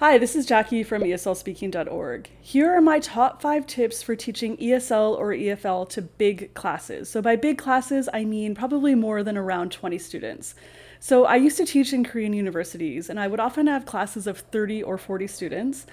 Hi, this is Jackie from ESLspeaking.org. Here are my top 5 tips for teaching ESL or EFL to big classes. So by big classes, I mean probably more than around 20 students. So I used to teach in Korean universities, and I would often have classes of 30 or 40 students.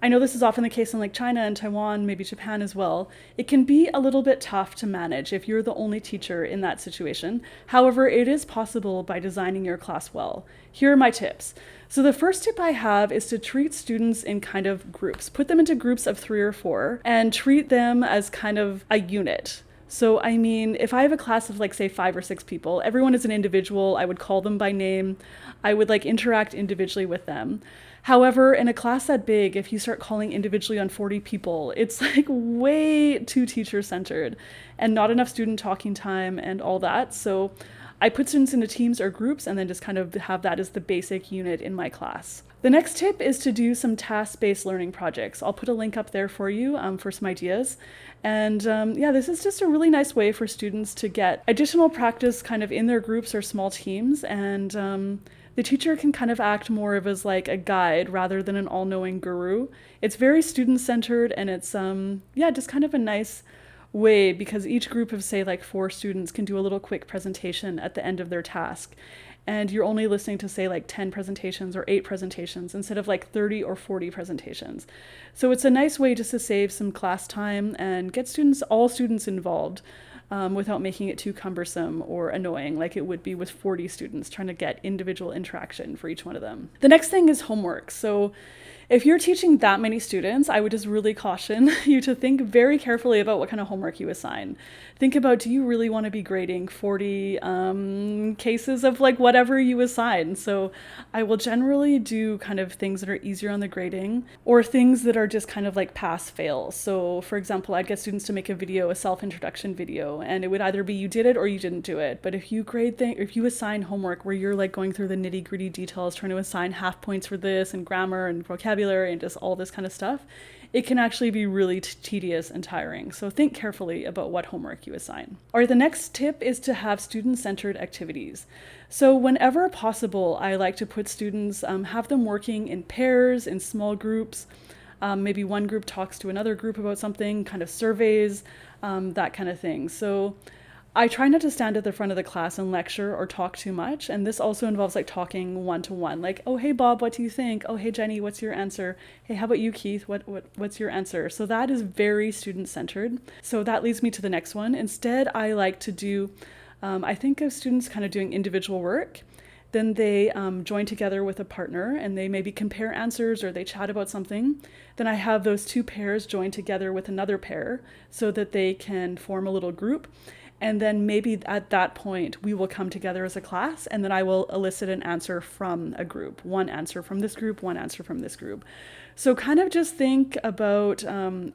I know this is often the case in like China and Taiwan, maybe Japan as well. It can be a little bit tough to manage if you're the only teacher in that situation. However, it is possible by designing your class well. Here are my tips. So the first tip I have is to treat students in kind of groups. Put them into groups of 3 or 4 and treat them as kind of a unit. So, I mean, if I have a class of like, say, 5 or 6 people, everyone is an individual. I would call them by name. I would like interact individually with them. However, in a class that big, if you start calling individually on 40 people, it's like way too teacher centered and not enough student talking time and all that. So I put students into teams or groups and then just kind of have that as the basic unit in my class. The next tip is to do some task-based learning projects. I'll put a link up there for you for some ideas. And yeah, this is just a really nice way for students to get additional practice kind of in their groups or small teams. And the teacher can kind of act more of as like a guide rather than an all-knowing guru. It's very student-centered and it's, yeah, just kind of a nice way because each group of say like 4 students can do a little quick presentation at the end of their task, and you're only listening to say like 10 presentations or 8 presentations instead of like 30 or 40 presentations. So it's a nice way just to save some class time and get all students involved without making it too cumbersome or annoying like it would be with 40 students trying to get individual interaction for each one of them. The next thing is homework. So if you're teaching that many students, I would just really caution you to think very carefully about what kind of homework you assign. Think about, do you really want to be grading 40 cases of like whatever you assign? So I will generally do kind of things that are easier on the grading or things that are just kind of like pass fail. So for example, I'd get students to make a video, a self-introduction video, and it would either be you did it or you didn't do it. But if you if you assign homework where you're like going through the nitty-gritty details, trying to assign half points for this and grammar and vocabulary and just all this kind of stuff, it can actually be really tedious and tiring. So think carefully about what homework you assign. All right, the next tip is to have student-centered activities. So whenever possible, I like to put students, have them working in pairs, in small groups. Maybe one group talks to another group about something, kind of surveys, that kind of thing. So I try not to stand at the front of the class and lecture or talk too much. And this also involves like talking one-to-one, like, oh, hey, Bob, what do you think? Oh, hey, Jenny, what's your answer? Hey, how about you, Keith? What's your answer? So that is very student-centered. So that leads me to the next one. Instead, I like to do, I think of students kind of doing individual work. Then they join together with a partner and they maybe compare answers or they chat about something. Then I have those 2 pairs join together with another pair so that they can form a little group. And then maybe at that point, we will come together as a class and then I will elicit an answer from a group. One answer from this group, one answer from this group. So kind of just think about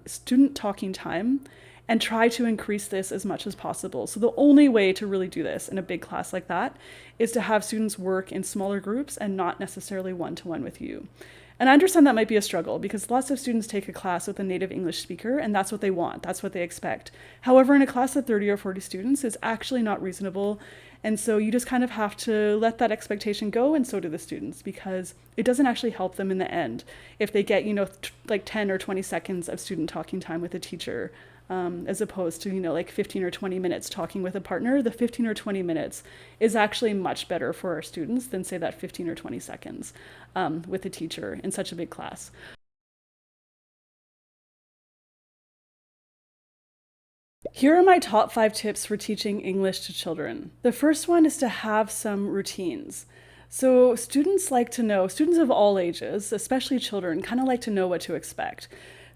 student talking time and try to increase this as much as possible. So the only way to really do this in a big class like that is to have students work in smaller groups and not necessarily one-to-one with you. And I understand that might be a struggle because lots of students take a class with a native English speaker and that's what they want, that's what they expect. However, in a class of 30 or 40 students, it's actually not reasonable. And so you just kind of have to let that expectation go, and so do the students, because it doesn't actually help them in the end if they get, like 10 or 20 seconds of student talking time with a teacher. As opposed to, like 15 or 20 minutes talking with a partner. The 15 or 20 minutes is actually much better for our students than say that 15 or 20 seconds with a teacher in such a big class. Here are my top 5 tips for teaching English to children. The first one is to have some routines. So students of all ages, especially children, kind of like to know what to expect.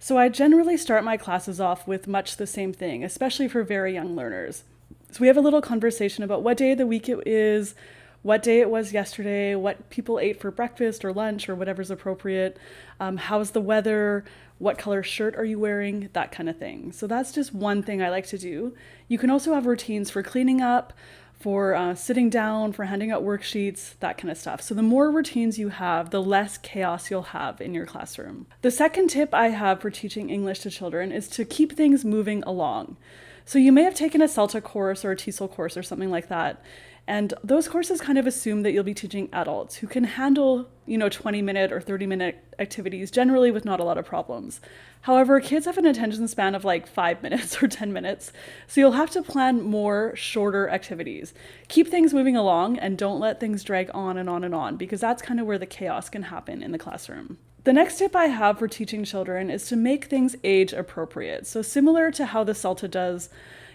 So I generally start my classes off with much the same thing, especially for very young learners. So we have a little conversation about what day of the week it is, what day it was yesterday, what people ate for breakfast or lunch or whatever's appropriate, how's the weather, what color shirt are you wearing, that kind of thing. So that's just one thing I like to do. You can also have routines for cleaning up, for sitting down, for handing out worksheets, that kind of stuff. So the more routines you have, the less chaos you'll have in your classroom. The second tip I have for teaching English to children is to keep things moving along. So you may have taken a CELTA course or a TESOL course or something like that, And those courses kind of assume that you'll be teaching adults who can handle, 20-minute or 30-minute activities, generally with not a lot of problems. However, kids have an attention span of like 5 minutes or 10 minutes, so you'll have to plan more shorter activities. Keep things moving along and don't let things drag on and on and on, because that's kind of where the chaos can happen in the classroom. The next tip I have for teaching children is to make things age appropriate. So similar to how the CELTA does,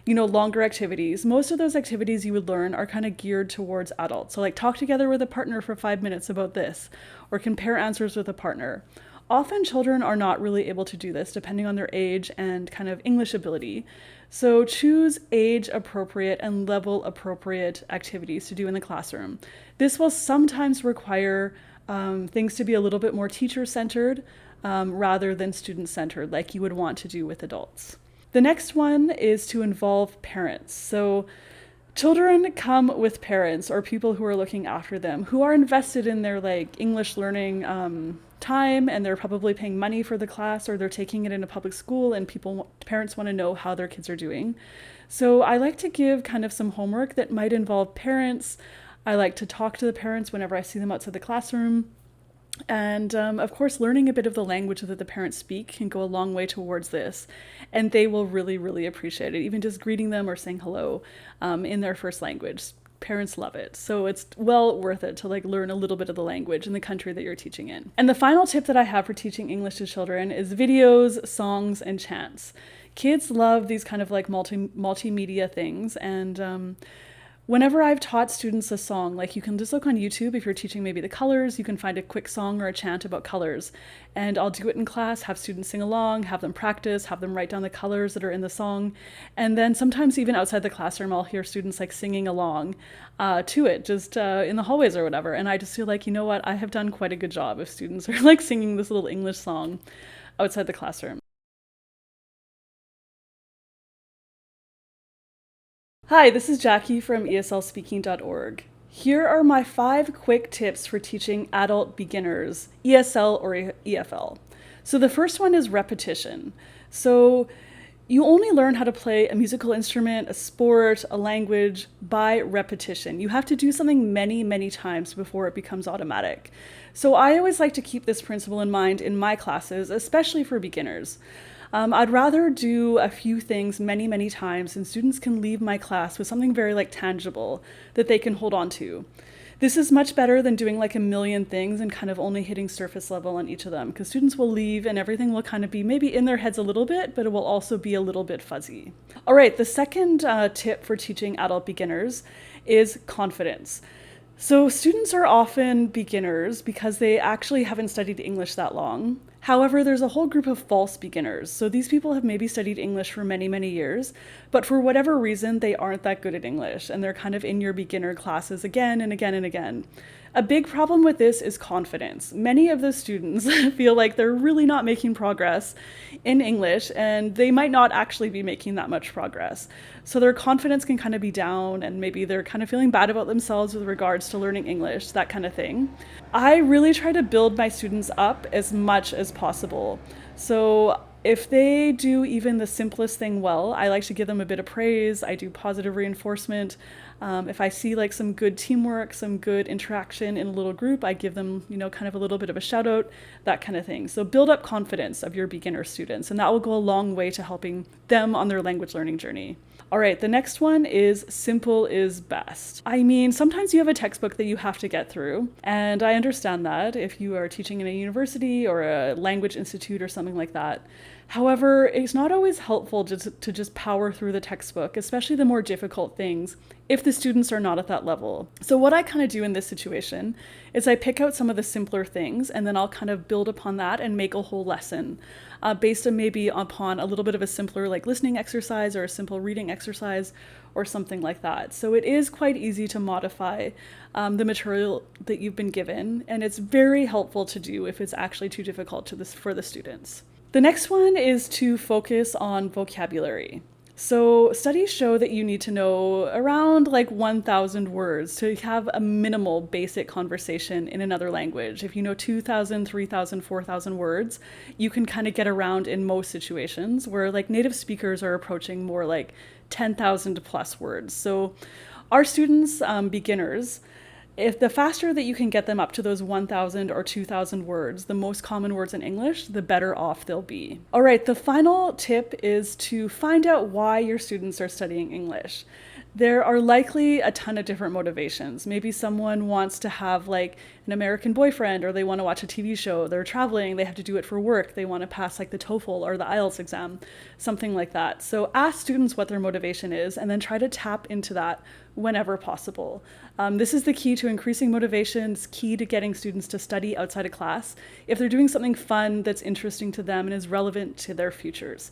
longer activities, most of those activities you would learn are kind of geared towards adults. So like talk together with a partner for 5 minutes about this, or compare answers with a partner. Often children are not really able to do this depending on their age and kind of English ability. So choose age appropriate and level appropriate activities to do in the classroom. This will sometimes require things to be a little bit more teacher-centered rather than student-centered, like you would want to do with adults. The next one is to involve parents. So children come with parents or people who are looking after them, who are invested in their English learning time, and they're probably paying money for the class, or they're taking it in a public school, and parents want to know how their kids are doing. So I like to give kind of some homework that might involve parents. I like to talk to the parents whenever I see them outside the classroom. And of course, learning a bit of the language that the parents speak can go a long way towards this. And they will really, really appreciate it. Even just greeting them or saying hello in their first language. Parents love it. So it's well worth it to learn a little bit of the language in the country that you're teaching in. And the final tip that I have for teaching English to children is videos, songs, and chants. Kids love these kind of multimedia things. And whenever I've taught students a song, you can just look on YouTube if you're teaching maybe the colors, you can find a quick song or a chant about colors. And I'll do it in class, have students sing along, have them practice, have them write down the colors that are in the song. And then sometimes even outside the classroom, I'll hear students singing along to it, just in the hallways or whatever. And I just feel you know what, I have done quite a good job if students are singing this little English song outside the classroom. Hi, this is Jackie from ESLspeaking.org. Here are my 5 quick tips for teaching adult beginners, ESL or EFL. So the first one is repetition. So you only learn how to play a musical instrument, a sport, a language by repetition. You have to do something many, many times before it becomes automatic. So I always like to keep this principle in mind in my classes, especially for beginners. I'd rather do a few things many, many times, and students can leave my class with something very tangible that they can hold on to. This is much better than doing a million things and kind of only hitting surface level on each of them, because students will leave and everything will kind of be maybe in their heads a little bit, but it will also be a little bit fuzzy. All right, the second tip for teaching adult beginners is confidence. So students are often beginners because they actually haven't studied English that long. However, there's a whole group of false beginners. So these people have maybe studied English for many, many years, but for whatever reason, they aren't that good at English, and they're kind of in your beginner classes again and again and again. A big problem with this is confidence. Many of the students feel they're really not making progress in English, and they might not actually be making that much progress. So their confidence can kind of be down, and maybe they're kind of feeling bad about themselves with regards to learning English, that kind of thing. I really try to build my students up as much as possible. So if they do even the simplest thing well, I like to give them a bit of praise. I do positive reinforcement. If I see some good teamwork, some good interaction in a little group, I give them, kind of a little bit of a shout out, that kind of thing. So build up confidence of your beginner students, and that will go a long way to helping them on their language learning journey. All right, the next one is simple is best. I mean, sometimes you have a textbook that you have to get through, and I understand that if you are teaching in a university or a language institute or something like that. However, it's not always helpful to just power through the textbook, especially the more difficult things, if the students are not at that level. So what I kind of do in this situation is I pick out some of the simpler things, and then I'll kind of build upon that and make a whole lesson based on maybe upon a little bit of a simpler listening exercise or a simple reading exercise or something like that. So it is quite easy to modify the material that you've been given, and it's very helpful to do if it's actually too difficult for the students. The next one is to focus on vocabulary. So studies show that you need to know around 1,000 words to have a minimal basic conversation in another language. If you know 2,000, 3,000, 4,000 words, you can kind of get around in most situations, where native speakers are approaching more 10,000 plus words. So Our students, beginners, if the faster that you can get them up to those 1,000 or 2,000 words, the most common words in English, the better off they'll be. All right, the final tip is to find out why your students are studying English. There are likely a ton of different motivations. Maybe someone wants to have like an American boyfriend, or they want to watch a TV show. They're traveling, they have to do it for work. They want to pass like the TOEFL or the IELTS exam, something like that. So ask students what their motivation is and then try to tap into that whenever possible. This is the key to increasing motivation. It's key to getting students to study outside of class if they're doing something fun that's interesting to them and is relevant to their futures.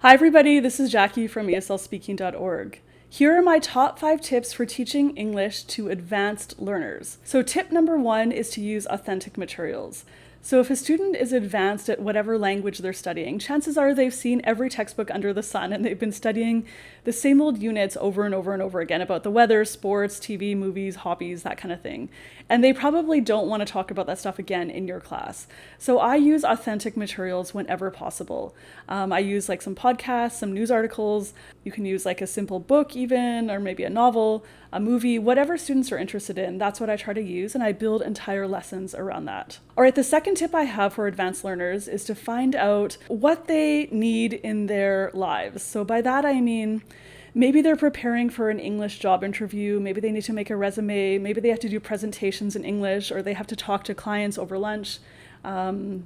Hi everybody, this is Jackie from ESLspeaking.org. Here are my top 5 tips for teaching English to advanced learners. So tip number 1 is to use authentic materials. So if a student is advanced at whatever language they're studying, chances are they've seen every textbook under the sun and they've been studying the same old units over and over and over again about the weather, sports, TV, movies, hobbies, that kind of thing. And they probably don't want to talk about that stuff again in your class. So I use authentic materials whenever possible. I use like some podcasts, some news articles. You can use like a simple book even, or maybe a novel, a movie, whatever students are interested in. That's what I try to use, and I build entire lessons around that. All right, the second tip I have for advanced learners is to find out what they need in their lives. So by that I mean, maybe they're preparing for an English job interview, maybe they need to make a resume, maybe they have to do presentations in English, or they have to talk to clients over lunch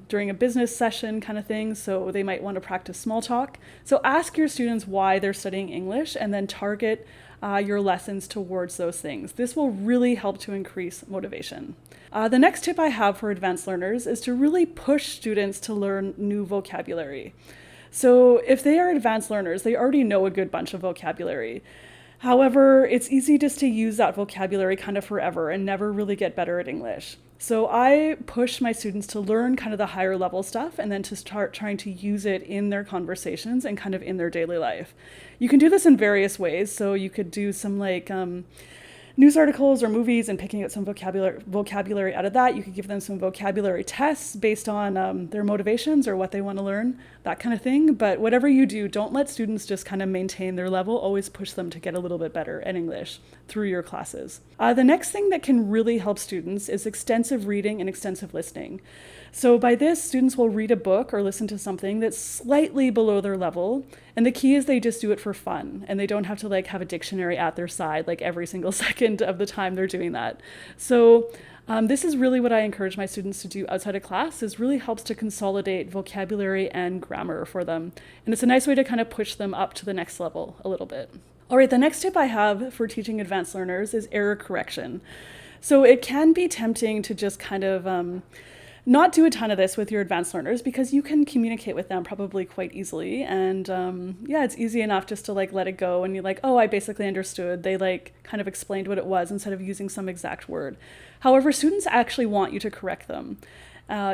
during a business session kind of thing, so they might want to practice small talk. So ask your students why they're studying English and then target your lessons towards those things. This will really help to increase motivation. The next tip I have for advanced learners is to really push students to learn new vocabulary. So if they are advanced learners, they already know a good bunch of vocabulary. However, it's easy just to use that vocabulary kind of forever and never really get better at English. So I push my students to learn kind of the higher level stuff and then to start trying to use it in their conversations and kind of in their daily life. You can do this in various ways. So you could do some like news articles or movies and picking out some vocabulary out of that. You could give them some vocabulary tests based on their motivations or what they want to learn, that kind of thing. But whatever you do, don't let students just kind of maintain their level. Always push them to get a little bit better at English through your classes. The next thing that can really help students is extensive reading and extensive listening. So by this, students will read a book or listen to something that's slightly below their level. And the key is they just do it for fun and they don't have to like have a dictionary at their side like every single second of the time they're doing that. So this is really what I encourage my students to do outside of class, is really helps to consolidate vocabulary and grammar for them. And it's a nice way to kind of push them up to the next level a little bit. All right, the next tip I have for teaching advanced learners is error correction. So it can be tempting to just kind of not do a ton of this with your advanced learners because you can communicate with them probably quite easily. And yeah, it's easy enough just to like let it go and you're like, oh, I basically understood. They like kind of explained what it was instead of using some exact word. However, students actually want you to correct them.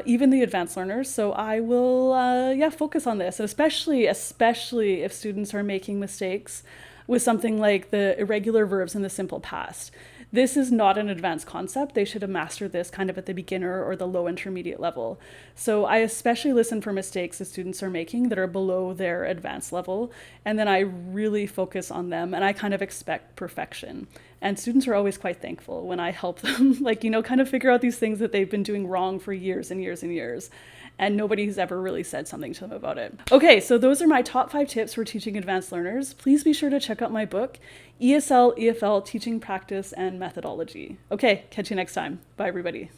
Even the advanced learners. So I will focus on this, especially if students are making mistakes with something like the irregular verbs in the simple past. This is not an advanced concept. They should have mastered this kind of at the beginner or the low intermediate level. So I especially listen for mistakes that students are making that are below their advanced level. And then I really focus on them and I kind of expect perfection. And students are always quite thankful when I help them, like, kind of figure out these things that they've been doing wrong for years and years and years. And nobody's ever really said something to them about it. Okay, so those are my top 5 tips for teaching advanced learners. Please be sure to check out my book, ESL, EFL, Teaching Practice and Methodology. Okay, catch you next time. Bye, everybody.